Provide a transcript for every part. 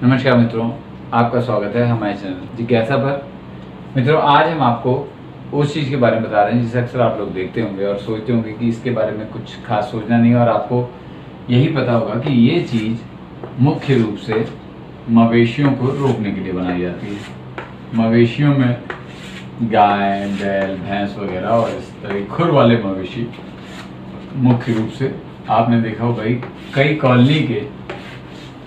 नमस्कार मित्रों, आपका स्वागत है हमारे चैनल जिज्ञासा पर। मित्रों, आज हम आपको उस चीज़ के बारे में बता रहे हैं जिसे अक्सर आप लोग देखते होंगे और सोचते होंगे कि इसके बारे में कुछ खास सोचना नहीं, और आपको यही पता होगा कि ये चीज़ मुख्य रूप से मवेशियों को रोकने के लिए बनाई जाती है। मवेशियों में गाय, बैल, भैंस वगैरह और इस तरह खुर वाले मवेशी मुख्य रूप से आपने देखा होगा कई कॉलोनी के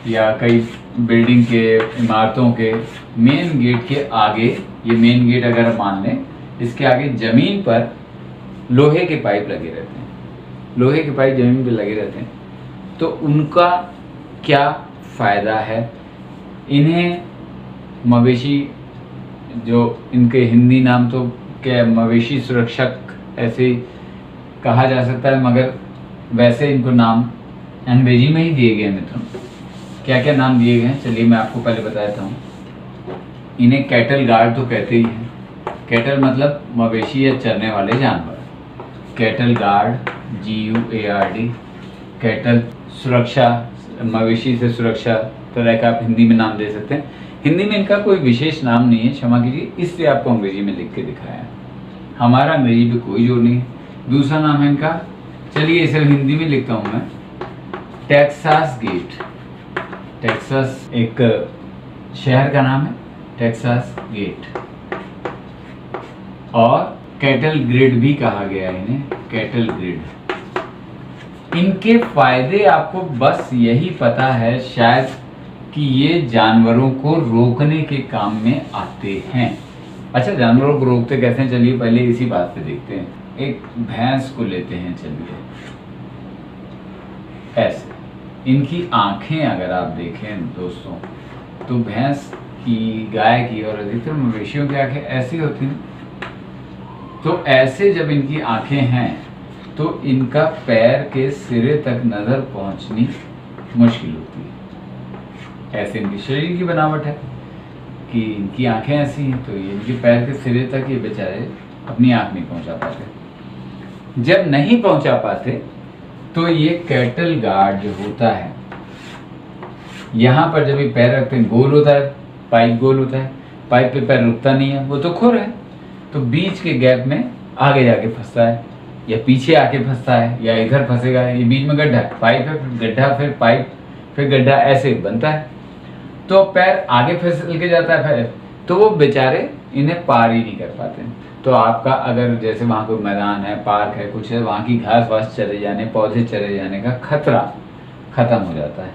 या कई बिल्डिंग के, इमारतों के मेन गेट के आगे, ये मेन गेट अगर मान लें, इसके आगे ज़मीन पर लोहे के पाइप लगे रहते हैं। लोहे के पाइप ज़मीन पे लगे रहते हैं, तो उनका क्या फ़ायदा है? इन्हें मवेशी, जो इनके हिंदी नाम तो क्या, मवेशी सुरक्षक ऐसे ही कहा जा सकता है, मगर वैसे इनको नाम अंग्रेजी में ही दिए गए हैं। मित्रों, क्या क्या नाम दिए गए हैं, चलिए मैं आपको पहले बता देता हूँ। इन्हें कैटल गार्ड तो कहते ही हैं। कैटल मतलब मवेशी या चरने वाले जानवर। Cattle guard, GUARD। कैटल सुरक्षा, मवेशी से सुरक्षा तरह का आप हिंदी में नाम दे सकते हैं। हिंदी में इनका कोई विशेष नाम नहीं है, क्षमा कीजिए, इसलिए आपको अंग्रेजी में लिख के दिखाया है। हमारा अंग्रेजी पे कोई जोर नहीं है। दूसरा नाम है इनका, चलिए इसे हिंदी में लिखता हूँ मैं, टेक्सास गेट। टेक्सास एक शहर का नाम है, टेक्सास गेट। और कैटल ग्रिड भी कहा गया है इन्हें, कैटल ग्रिड। इनके फायदे आपको बस यही पता है शायद कि ये जानवरों को रोकने के काम में आते हैं। अच्छा, जानवरों को रोकते कैसे हैं, चलिए पहले इसी बात पे देखते हैं। एक भैंस को लेते हैं, चलिए ऐसे इनकी आंखें अगर आप देखें दोस्तों, तो भैंस की, गाय की और अधिकतर मवेशियों की आंखें ऐसी होती हैं। तो ऐसे जब इनकी आंखें हैं तो इनका पैर के सिरे तक नज़र पहुंचनी मुश्किल होती है। ऐसे इनकी शरीर की बनावट है कि इनकी आंखें ऐसी हैं, तो ये इनके पैर के सिरे तक ये बेचारे अपनी आंख नहीं पहुंचा पाते। जब नहीं पहुंचा पाते तो ये कैटल गार्ड जो होता है, यहाँ पर जब ये पैर रखते हैं, गोल होता है, पाइप गोल होता है, पाइप पे पैर रुकता नहीं है, वो तो खुर है, तो बीच के गैप में आगे जाके फंसता है या पीछे आके फंसता है या इधर फंसेगा। ये बीच में गड्ढा है, पाइप है, फिर गड्ढा, फिर पाइप, फिर गड्ढा, ऐसे बनता है। तो पैर आगे फिसल के जाता है, फिर तो वो बेचारे इन्हें पार ही नहीं कर पाते। तो आपका अगर जैसे वहाँ कोई मैदान है, पार्क है, कुछ है, वहाँ की घास वास चले जाने, पौधे चले जाने का खतरा ख़त्म हो जाता है।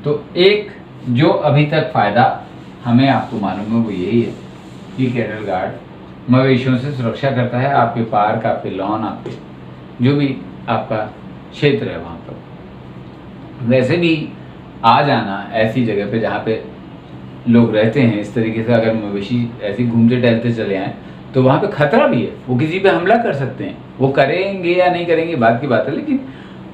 तो एक जो अभी तक फ़ायदा हमें आपको मालूम है वो यही है कि कैटल गार्ड मवेशियों से सुरक्षा करता है। आपके पार्क, आपके लॉन, आपके जो भी आपका क्षेत्र है वहाँ पर। वैसे भी आ जाना ऐसी जगह पे जहाँ पे लोग रहते हैं, इस तरीके से अगर मवेशी ऐसे घूमते टहलते चले आएँ तो वहाँ पे खतरा भी है, वो किसी पे हमला कर सकते हैं। वो करेंगे या नहीं करेंगे बात की बात है, लेकिन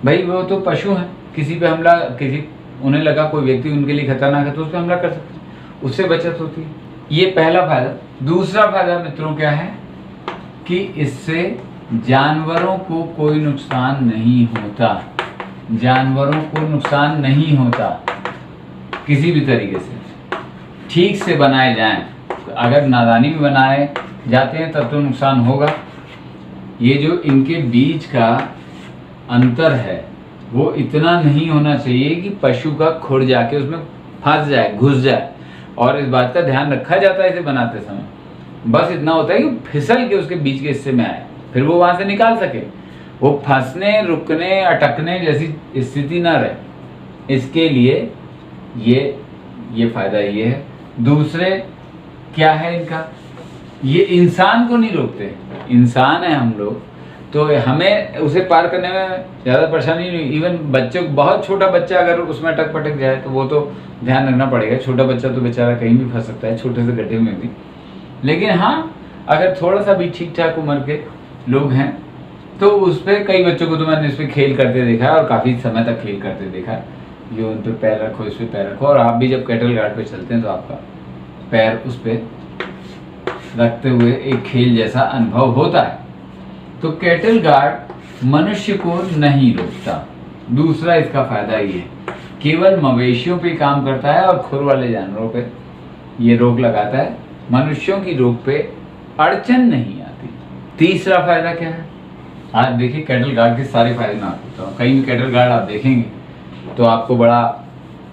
भाई वो तो पशु हैं, किसी पे हमला, किसी उन्हें लगा कोई व्यक्ति उनके लिए खतरनाक है तो उस पर हमला कर सकते हैं, उससे बचत होती है। ये पहला फायदा। दूसरा फायदा मित्रों क्या है कि इससे जानवरों को कोई नुकसान नहीं होता। जानवरों को नुकसान नहीं होता किसी भी तरीके से, ठीक से बनाए जाएं। अगर नादानी में बनाए जाते हैं तब तो नुकसान होगा। ये जो इनके बीच का अंतर है वो इतना नहीं होना चाहिए कि पशु का खुर जाके उसमें फंस जाए, घुस जाए, और इस बात का ध्यान रखा जाता है इसे बनाते समय। बस इतना होता है कि फिसल के उसके बीच के हिस्से में आए, फिर वो वहाँ से निकाल सके, वो फंसने, रुकने, अटकने जैसी स्थिति ना रहे। इसके लिए ये फ़ायदा ये है। दूसरे क्या है इनका, ये इंसान को नहीं रोकते। इंसान है हम लोग, तो हमें उसे पार करने में ज़्यादा परेशानी नहीं। इवन बच्चों, बहुत छोटा बच्चा अगर उसमें अटक पटक जाए तो वो तो ध्यान रखना पड़ेगा। छोटा बच्चा तो बेचारा कहीं भी फंस सकता है, छोटे से गड्ढे में भी। लेकिन हाँ, अगर थोड़ा सा भी ठीक ठाक उम्र के लोग हैं तो उस पर, कई बच्चों को तो मैंने इस पर खेल करते देखा है और काफ़ी समय तक खेल करते देखा है। जो उन पर पैर रखो, इस पर पैर रखो, और आप भी जब कैटल गार्ड पे चलते हैं तो आपका पैर उस पर रखते हुए एक खेल जैसा अनुभव होता है। तो कैटल गार्ड मनुष्य को नहीं रोकता। दूसरा इसका फायदा ये है केवल मवेशियों पे काम करता है और खुर वाले जानवरों पे ये रोक लगाता है। मनुष्यों की रोग पे अड़चन नहीं आती। तीसरा फायदा क्या है? आज देखिए कैटल गार्ड के सारे फायदे मैं आपको बताऊँ। कहीं भी कैटल गार्ड आप देखेंगे तो आपको बड़ा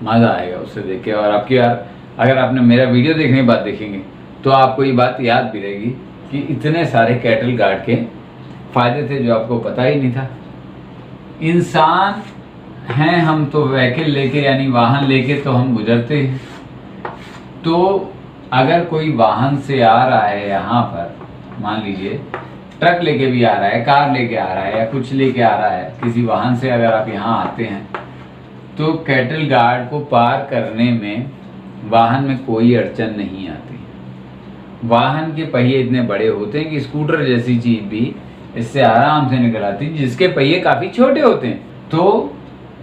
मज़ा आएगा उससे देख के, और आपकी यार अगर आपने मेरा वीडियो देखने के बाद देखेंगे तो आपको ये बात याद भी रहेगी कि इतने सारे कैटल गार्ड के फायदे थे जो आपको पता ही नहीं था। इंसान हैं हम तो व्हीकल लेके यानी वाहन लेके तो हम गुजरते हैं, तो अगर कोई वाहन से आ रहा है यहाँ पर, मान लीजिए ट्रक लेके भी आ रहा है, कार लेके आ रहा है या कुछ लेके आ रहा है, किसी वाहन से अगर आप यहाँ आते हैं तो कैटल गार्ड को पार करने में वाहन में कोई अड़चन नहीं आती। वाहन के पहिए इतने बड़े होते हैं कि स्कूटर जैसी चीज़ भी इससे आराम से निकल आती है, जिसके पहिए काफ़ी छोटे होते हैं। तो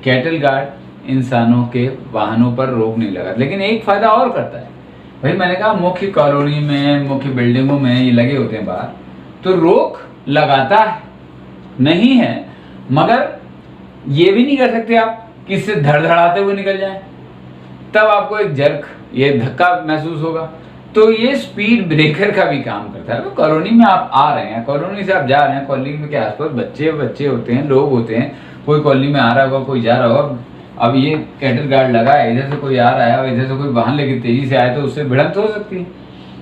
कैटल गार्ड इंसानों के वाहनों पर रोक नहीं लगा। लेकिन एक फ़ायदा और करता है भाई, मैंने कहा मुख्य कॉलोनी में, मुख्य बिल्डिंगों में ये लगे होते हैं बाहर, तो रोक लगाता है नहीं है, मगर ये भी नहीं कर सकते आप कि इससे धड़धड़ाते हुए निकल जाए, तब आपको एक जर्क, ये धक्का महसूस होगा। तो ये स्पीड ब्रेकर का भी काम करता है। तो कॉलोनी में आप आ रहे हैं, कॉलोनी से आप जा रहे हैं, कॉलोनी में के आसपास बच्चे होते हैं, लोग होते हैं, कोई कॉलोनी में आ रहा होगा, कोई जा रहा होगा। अब ये कैटल गार्ड लगा है, इधर से कोई आ रहा है और इधर से कोई वाहन लेके तेजी से आए तो उससे भिड़ंत हो सकती है,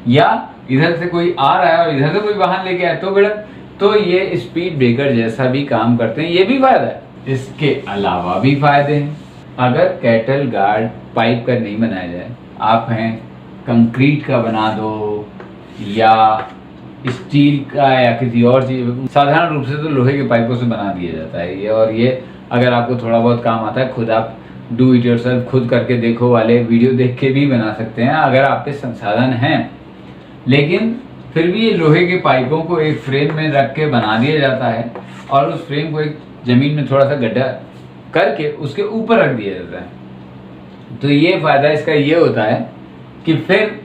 या इधर से कोई आ रहा है और इधर से कोई वाहन लेके आए तो भिड़ंत। तो ये स्पीड ब्रेकर जैसा भी काम करते हैं, ये भी फायदा है। इसके अलावा भी फायदे हैं। अगर कैटल गार्ड पाइप का नहीं बनाया जाए, आप हैं कंक्रीट का बना दो या स्टील का या किसी और चीज़, साधारण रूप से तो लोहे के पाइपों से बना दिया जाता है ये। और ये अगर आपको थोड़ा बहुत काम आता है, खुद आप डू इट योरसेल्फ, खुद करके देखो वाले वीडियो देख के भी बना सकते हैं अगर आप पे संसाधन हैं। लेकिन फिर भी ये लोहे के पाइपों को एक फ्रेम में रख के बना दिया जाता है और उस फ्रेम को एक ज़मीन में थोड़ा सा गड्ढा करके उसके ऊपर रख दिया जाता है। तो ये फ़ायदा इसका ये होता है कि फिर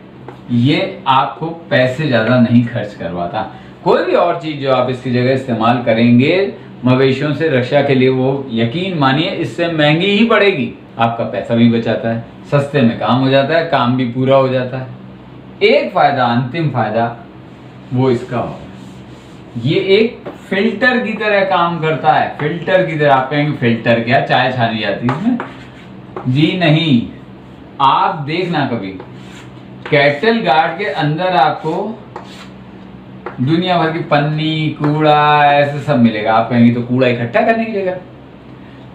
ये आपको पैसे ज़्यादा नहीं खर्च करवाता। कोई भी और चीज़ जो आप इसकी जगह इस्तेमाल करेंगे मवेशियों से रक्षा के लिए, वो यकीन मानिए इससे महंगी ही पड़ेगी। आपका पैसा भी बचाता है, सस्ते में काम हो जाता है, काम भी पूरा हो जाता है। एक फ़ायदा, अंतिम फ़ायदा वो इसका हो, ये एक फिल्टर की तरह काम करता है। फिल्टर की तरह। आप कहेंगे फिल्टर क्या, चाय छानी जाती है इसमें? जी नहीं। आप देखना कभी कैटल गार्ड के अंदर आपको दुनिया भर की पन्नी, कूड़ा ऐसे सब मिलेगा। आप कहेंगे तो कूड़ा इकट्ठा करने की जगह?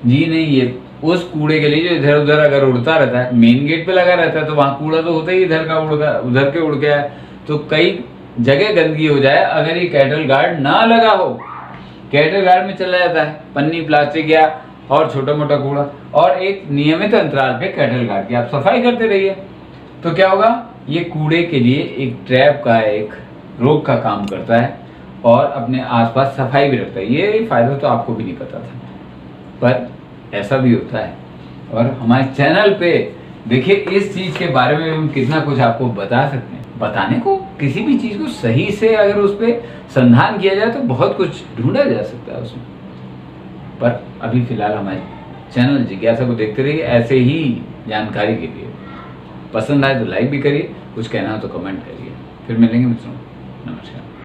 जी नहीं, ये उस कूड़े के लिए जो इधर उधर अगर उड़ता रहता है, मेन गेट पे लगा रहता है तो वहाँ कूड़ा तो होता ही, इधर का उधर के उड़ गया है तो कई जगह गंदगी हो जाए। अगर ये कैटल गार्ड ना लगा हो, कैटल गार्ड में चला जाता है पन्नी, प्लास्टिक या और छोटा मोटा कूड़ा, और एक नियमित अंतराल पे कैटल गार्ड की आप सफाई करते रहिए, तो क्या होगा, ये कूड़े के लिए एक ट्रैप का, एक रोक का काम करता है और अपने आसपास सफाई भी रखता है। ये फायदा तो आपको भी नहीं पता था, पर ऐसा भी होता है। और हमारे चैनल पे देखिए इस चीज़ के बारे में हम कितना कुछ आपको बता सकते हैं। बताने को, किसी भी चीज़ को सही से अगर उस पर संधान किया जाए तो बहुत कुछ ढूंढा जा सकता है उसमें। पर अभी फिलहाल हमारे चैनल जिज्ञासा को देखते रहिए ऐसे ही जानकारी के लिए। पसंद आए तो लाइक भी करिए, कुछ कहना हो तो कमेंट करिए। फिर मिलेंगे मित्रों, नमस्कार।